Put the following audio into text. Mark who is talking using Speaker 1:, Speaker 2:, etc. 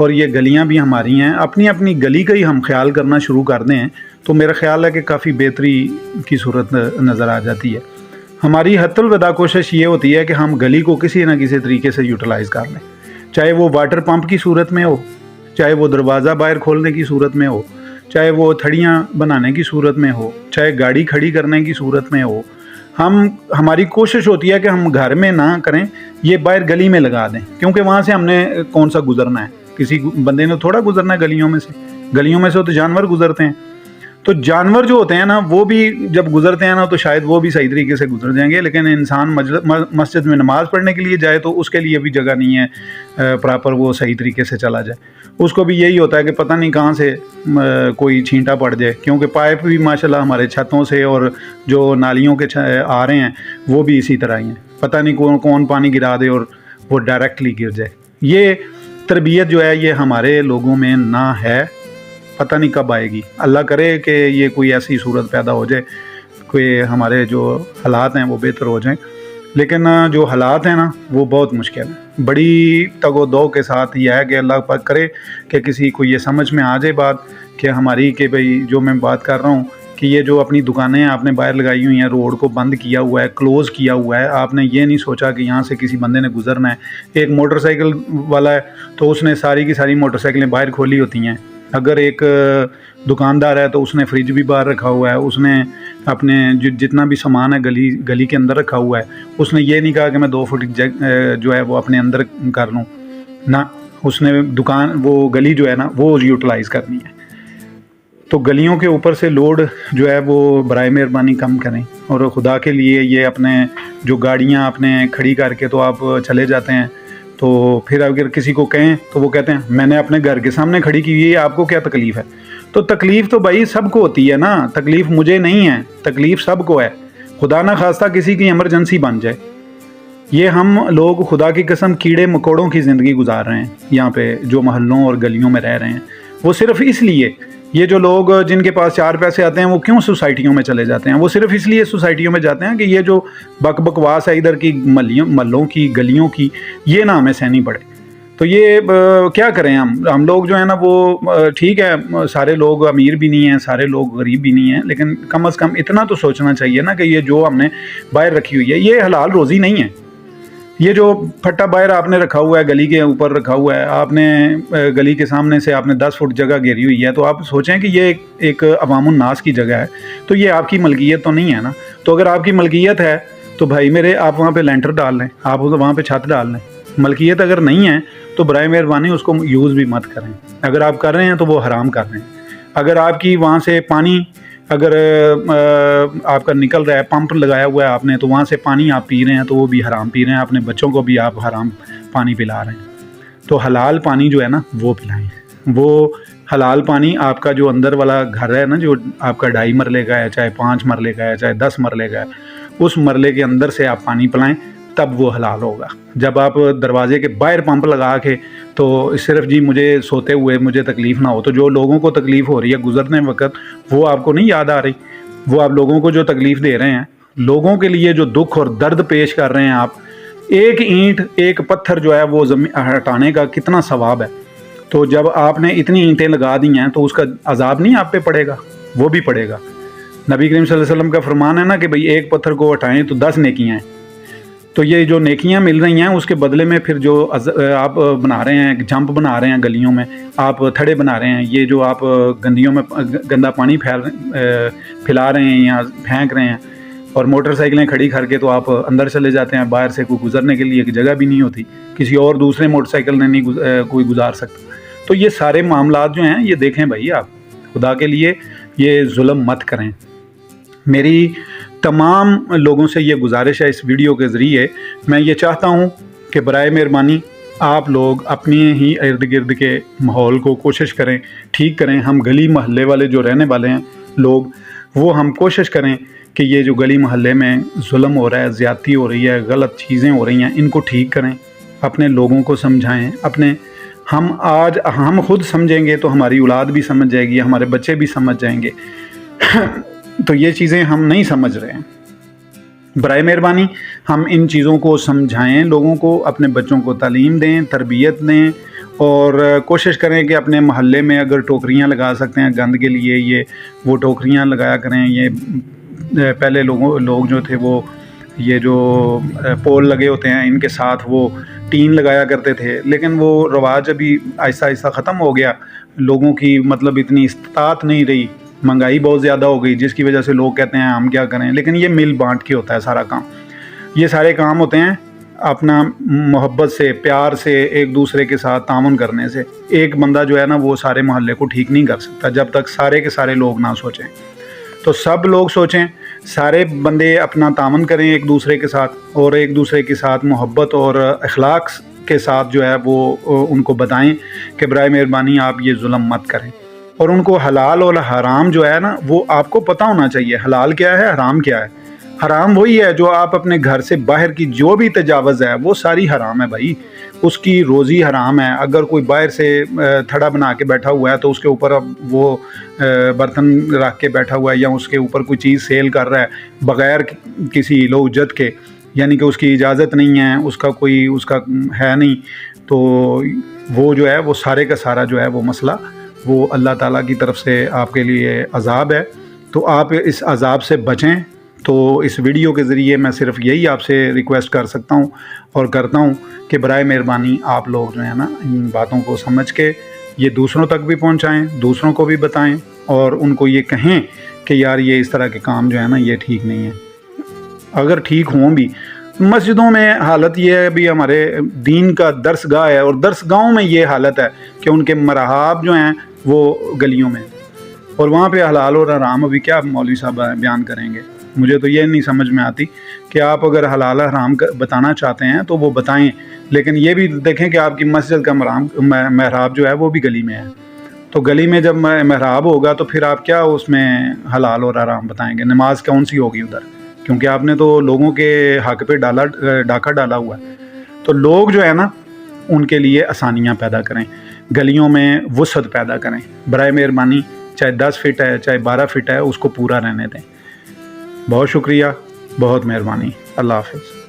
Speaker 1: اور یہ گلیاں بھی ہماری ہیں، اپنی اپنی گلی کا ہی ہم خیال کرنا شروع کر دیں تو میرا خیال ہے کہ کافی بہتری کی صورت نظر آ جاتی ہے۔ ہماری حتی الوداع کوشش یہ ہوتی ہے کہ ہم گلی کو کسی نہ کسی طریقے سے یوٹیلائز کر لیں، چاہے وہ واٹر پمپ کی صورت میں ہو، چاہے وہ دروازہ باہر کھولنے کی صورت میں ہو، چاہے وہ تھڑیاں بنانے کی صورت میں ہو، چاہے گاڑی کھڑی کرنے کی صورت میں ہو۔ ہماری کوشش ہوتی ہے کہ ہم گھر میں نہ کریں، یہ باہر گلی میں لگا دیں، کیونکہ وہاں سے ہم نے کون سا گزرنا ہے، کسی بندے نے تھوڑا گزرنا ہے گلیوں میں سے تو جانور گزرتے ہیں۔ تو جانور جو ہوتے ہیں نا وہ بھی جب گزرتے ہیں نا تو شاید وہ بھی صحیح طریقے سے گزر جائیں گے، لیکن انسان مسجد میں نماز پڑھنے کے لیے جائے تو اس کے لیے بھی جگہ نہیں ہے پراپر وہ صحیح طریقے سے چلا جائے۔ اس کو بھی یہی ہوتا ہے کہ پتہ نہیں کہاں سے کوئی چھینٹا پڑ جائے، کیونکہ پائپ بھی ماشاءاللہ ہمارے چھتوں سے اور جو نالیوں کے آ رہے ہیں وہ بھی اسی طرح ہی ہیں، پتہ نہیں کون پانی گرا دے اور وہ ڈائریکٹلی گر جائے۔ یہ تربیت جو ہے یہ ہمارے لوگوں میں نہ ہے، پتہ نہیں کب آئے گی۔ اللہ کرے کہ یہ کوئی ایسی صورت پیدا ہو جائے، کوئی ہمارے جو حالات ہیں وہ بہتر ہو جائیں، لیکن جو حالات ہیں نا وہ بہت مشکل ہیں۔ بڑی تگ و دو کے ساتھ یہ ہے کہ اللہ پاک کرے کہ کسی کو یہ سمجھ میں آ جائے بات کہ ہماری، کہ بھئی جو میں بات کر رہا ہوں کہ یہ جو اپنی دکانیں آپ نے باہر لگائی ہوئی ہیں، روڈ کو بند کیا ہوا ہے، کلوز کیا ہوا ہے، آپ نے یہ نہیں سوچا کہ یہاں سے کسی بندے نے گزرنا ہے۔ ایک موٹر سائیکل والا ہے تو اس نے ساری کی ساری موٹر سائیکلیں باہر کھولی ہوتی ہیں۔ اگر ایک دکاندار ہے تو اس نے فریج بھی باہر رکھا ہوا ہے، اس نے اپنے جتنا بھی سامان ہے گلی کے اندر رکھا ہوا ہے، اس نے یہ نہیں کہا کہ میں 2 فٹ جو ہے وہ اپنے اندر کر لوں، نہ، اس نے وہ گلی جو ہے نا وہ یوٹیلائز کرنی ہے۔ تو گلیوں کے اوپر سے لوڈ جو ہے وہ برائے مہربانی کم کریں، اور خدا کے لیے یہ اپنے جو گاڑیاں اپنے کھڑی کر کے تو آپ چلے جاتے ہیں، تو پھر اگر کسی کو کہیں تو وہ کہتے ہیں میں نے اپنے گھر کے سامنے کھڑی کی ہوئی ہے، آپ کو کیا تکلیف ہے؟ تو تکلیف تو بھائی سب کو ہوتی ہے نا، تکلیف مجھے نہیں ہے، تکلیف سب کو ہے۔ خدا نہ خواستہ کسی کی ایمرجنسی بن جائے، یہ ہم لوگ خدا کی قسم کیڑے مکوڑوں کی زندگی گزار رہے ہیں یہاں پہ، جو محلوں اور گلیوں میں رہ رہے ہیں، وہ صرف اس لیے، یہ جو لوگ جن کے پاس 4 پیسے آتے ہیں وہ کیوں سوسائٹیوں میں چلے جاتے ہیں؟ وہ صرف اس لیے سوسائٹیوں میں جاتے ہیں کہ یہ جو بکواس ہے ادھر کی محلوں کی گلیوں کی، یہ نہ ہمیں سہنی پڑے۔ تو یہ کیا کریں ہم لوگ جو ہیں نا وہ ٹھیک ہے، سارے لوگ امیر بھی نہیں ہیں، سارے لوگ غریب بھی نہیں ہیں، لیکن کم از کم اتنا تو سوچنا چاہیے نا کہ یہ جو ہم نے باہر رکھی ہوئی ہے یہ حلال روزی نہیں ہے۔ یہ جو پھٹا باہر آپ نے رکھا ہوا ہے، گلی کے اوپر رکھا ہوا ہے، آپ نے گلی کے سامنے سے آپ نے 10 فٹ جگہ گھیری ہوئی ہے، تو آپ سوچیں کہ یہ ایک عوام الناس کی جگہ ہے، تو یہ آپ کی ملکیت تو نہیں ہے نا۔ تو اگر آپ کی ملکیت ہے تو بھائی میرے آپ وہاں پہ لینٹر ڈال لیں، آپ وہاں پہ چھت ڈال لیں۔ ملکیت اگر نہیں ہے تو برائے مہربانی اس کو یوز بھی مت کریں، اگر آپ کر رہے ہیں تو وہ حرام کر رہے ہیں۔ اگر آپ کی وہاں سے پانی اگر آپ کا نکل رہا ہے، پمپ لگایا ہوا ہے آپ نے، تو وہاں سے پانی آپ پی رہے ہیں تو وہ بھی حرام پی رہے ہیں، اپنے بچوں کو بھی آپ حرام پانی پلا رہے ہیں۔ تو حلال پانی جو ہے نا وہ پلائیں، وہ حلال پانی آپ کا جو اندر والا گھر ہے نا، جو آپ کا 2.5 مرلے کا ہے، چاہے 5 مرلے کا ہے، چاہے 10 مرلے کا ہے، اس مرلے کے اندر سے آپ پانی پلائیں، تب وہ حلال ہوگا۔ جب آپ دروازے کے باہر پمپ لگا کے تو صرف جی مجھے سوتے ہوئے مجھے تکلیف نہ ہو، تو جو لوگوں کو تکلیف ہو رہی ہے گزرنے وقت وہ آپ کو نہیں یاد آ رہی، وہ آپ لوگوں کو جو تکلیف دے رہے ہیں، لوگوں کے لیے جو دکھ اور درد پیش کر رہے ہیں آپ، ایک اینٹ ایک پتھر جو ہے وہ زمین ہٹانے کا کتنا ثواب ہے، تو جب آپ نے اتنی اینٹیں لگا دی ہیں تو اس کا عذاب نہیں آپ پہ پڑے گا؟ وہ بھی پڑے گا۔ نبی کریم صلی اللہ علیہ وسلم کا فرمان ہے نا کہ بھئی ایک پتھر کو ہٹائیں تو 10 نیکیاں ہیں، تو یہ جو نیکیاں مل رہی ہیں اس کے بدلے میں پھر جو آپ بنا رہے ہیں، جمپ بنا رہے ہیں گلیوں میں، آپ تھڑے بنا رہے ہیں، یہ جو آپ گندیوں میں گندا پانی پھیلا رہے ہیں یا پھینک رہے ہیں، اور موٹر سائیکلیں کھڑی کر کے تو آپ اندر چلے جاتے ہیں، باہر سے کوئی گزرنے کے لیے جگہ بھی نہیں ہوتی، کسی اور دوسرے موٹر سائیکل نے نہیں کوئی گزار سکتا۔ تو یہ سارے معاملات جو ہیں یہ دیکھیں بھائی، آپ خدا کے لیے یہ ظلم مت کریں۔ میری تمام لوگوں سے یہ گزارش ہے اس ویڈیو کے ذریعے، میں یہ چاہتا ہوں کہ برائے مہربانی آپ لوگ اپنے ہی ارد گرد کے ماحول کو کوشش کریں ٹھیک کریں۔ ہم گلی محلے والے جو رہنے والے ہیں لوگ، وہ ہم کوشش کریں کہ یہ جو گلی محلے میں ظلم ہو رہا ہے، زیادتی ہو رہی ہے، غلط چیزیں ہو رہی ہیں، ان کو ٹھیک کریں، اپنے لوگوں کو سمجھائیں، ہم خود سمجھیں گے تو ہماری اولاد بھی سمجھ جائے گی، ہمارے بچے بھی سمجھ جائیں گے۔ تو یہ چیزیں ہم نہیں سمجھ رہے ہیں، برائے مہربانی ہم ان چیزوں کو سمجھائیں، لوگوں کو، اپنے بچوں کو تعلیم دیں، تربیت دیں، اور کوشش کریں کہ اپنے محلے میں اگر ٹوکریاں لگا سکتے ہیں گند کے لیے یہ وہ ٹوکریاں لگایا کریں. یہ پہلے لوگ جو تھے وہ یہ جو پول لگے ہوتے ہیں ان کے ساتھ وہ ٹین لگایا کرتے تھے، لیکن وہ رواج ابھی آہستہ آہستہ ختم ہو گیا. لوگوں کی مطلب اتنی استطاعت نہیں رہی، مہنگائی بہت زیادہ ہو گئی، جس کی وجہ سے لوگ کہتے ہیں ہم کیا کریں. لیکن یہ مل بانٹ کے ہوتا ہے سارا کام. یہ سارے کام ہوتے ہیں اپنا محبت سے، پیار سے، ایک دوسرے کے ساتھ تعاون کرنے سے. ایک بندہ جو ہے نا وہ سارے محلے کو ٹھیک نہیں کر سکتا جب تک سارے کے سارے لوگ نہ سوچیں. تو سب لوگ سوچیں، سارے بندے اپنا تعاون کریں ایک دوسرے کے ساتھ، اور ایک دوسرے کے ساتھ محبت اور اخلاق کے ساتھ جو ہے وہ ان کو بتائیں کہ برائے مہربانی آپ یہ ظلم مت کریں. اور ان کو حلال اور حرام جو ہے نا وہ آپ کو پتہ ہونا چاہیے. حلال کیا ہے، حرام کیا ہے. حرام وہی ہے جو آپ اپنے گھر سے باہر کی جو بھی تجاوز ہے وہ ساری حرام ہے بھائی. اس کی روزی حرام ہے. اگر کوئی باہر سے تھڑا بنا کے بیٹھا ہوا ہے تو اس کے اوپر اب وہ برتن رکھ کے بیٹھا ہوا ہے، یا اس کے اوپر کوئی چیز سیل کر رہا ہے بغیر کسی لوجت کے، یعنی کہ اس کی اجازت نہیں ہے، اس کا ہے نہیں، تو وہ جو ہے وہ سارے کا سارا جو ہے وہ مسئلہ وہ اللہ تعالیٰ کی طرف سے آپ کے لیے عذاب ہے. تو آپ اس عذاب سے بچیں. تو اس ویڈیو کے ذریعے میں صرف یہی آپ سے ریکویسٹ کر سکتا ہوں اور کرتا ہوں کہ برائے مہربانی آپ لوگ جو ہے نا ان باتوں کو سمجھ کے یہ دوسروں تک بھی پہنچائیں، دوسروں کو بھی بتائیں، اور ان کو یہ کہیں کہ یار یہ اس طرح کے کام جو ہے نا یہ ٹھیک نہیں ہے. اگر ٹھیک ہوں بھی، مسجدوں میں حالت یہ ہے ابھی ہمارے دین کا درس گاہ ہے، اور درس گاہوں میں یہ حالت ہے کہ ان کے مرحاب جو ہیں وہ گلیوں میں، اور وہاں پہ حلال اور حرام ابھی کیا مولوی صاحب بیان کریں گے. مجھے تو یہ نہیں سمجھ میں آتی کہ آپ اگر حلال حرام بتانا چاہتے ہیں تو وہ بتائیں، لیکن یہ بھی دیکھیں کہ آپ کی مسجد کا محراب جو ہے وہ بھی گلی میں ہے. تو گلی میں جب محراب ہوگا تو پھر آپ کیا اس میں حلال اور حرام بتائیں گے؟ نماز کون سی ہوگی ادھر؟ کیونکہ آپ نے تو لوگوں کے حق پہ ڈاکہ ڈالا ہوا ہے. تو لوگ جو ہے نا ان کے لیے آسانیاں پیدا کریں، گلیوں میں وسعت پیدا کریں. برائے مہربانی چاہے 10 فٹ ہے چاہے 12 فٹ ہے اس کو پورا رہنے دیں. بہت شکریہ، بہت مہربانی. اللہ حافظ.